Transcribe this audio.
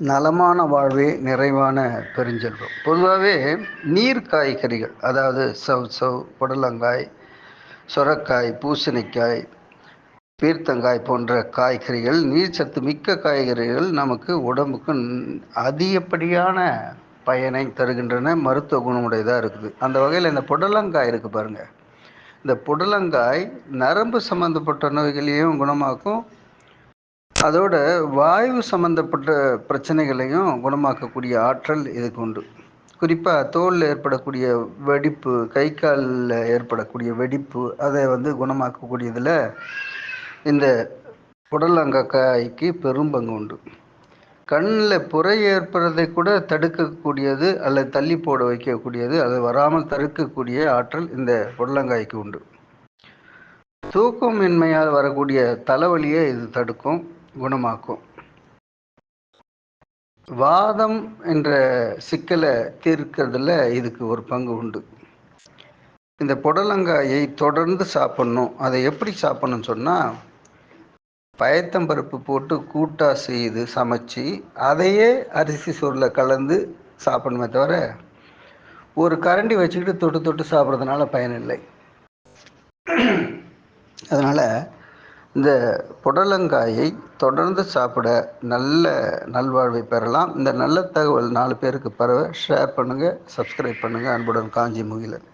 நலமான வாழ்வே நிறைவான பெருஞ்செல்வம். பொதுவாகவே நீர் காய்கறிகள், அதாவது சவ் புடலங்காய், சொரக்காய், பூசணிக்காய், பீர்த்தங்காய் போன்ற காய்கறிகள், நீர்ச்சத்து மிக்க காய்கறிகள் நமக்கு உடம்புக்கு அதிகப்படியான பயனை தருகின்றன, மருத்துவ குணமுடையதாக இருக்குது. அந்த வகையில் இந்த புடலங்காய் இருக்குது பாருங்கள். இந்த புடலங்காய் நரம்பு சம்மந்தப்பட்ட நோய்களையும் குணமாக்கும், அதோட வாயு சம்பந்தப்பட்ட பிரச்சனைகளையும் குணமாக்கக்கூடிய ஆற்றல் இதுக்கு உண்டு. குறிப்பாக தோலில் ஏற்படக்கூடிய வெடிப்பு, கை காலில் ஏற்படக்கூடிய வெடிப்பு, அதை குணமாக்கக்கூடியதில் இந்த புடலங்காய்க்கு பெரும் பங்கு உண்டு. கண்ணில் புரை ஏற்படுறதை கூட தடுக்கக்கூடியது அல்லது தள்ளி போட வைக்கக்கூடியது, அதை வராமல் தடுக்கக்கூடிய ஆற்றல் இந்த புடலங்காய்க்கு உண்டு. தூக்கமின்மையால் வரக்கூடிய தலைவலியை இது தடுக்கும், குணமாக்கும். வாதம் என்ற சிக்கலை தீர்க்கிறதுல இதுக்கு ஒரு பங்கு உண்டு. இந்த புடலங்காயை தொடர்ந்து சாப்பிடணும். அதை எப்படி சாப்பிடணும்னு சொன்னால், பயத்தம்பருப்பு போட்டு கூட்டாக செய்து சமைச்சு அதையே அரிசி சோறில் கலந்து சாப்பிடணுமே தவிர ஒரு கரண்டி வச்சுக்கிட்டு தொட்டு தொட்டு சாப்பிட்றதுனால பயனில்லை. அதனால் இந்த புடலங்காயை தொடர்ந்து சாப்பிட நல்ல நல்வாழ்வை பெறலாம். இந்த நல்ல தகவல் 4 பேருக்கு பரவ ஷேர் பண்ணுங்கள், சப்ஸ்கிரைப் பண்ணுங்கள். அன்புடன் காஞ்சி முகிலன்.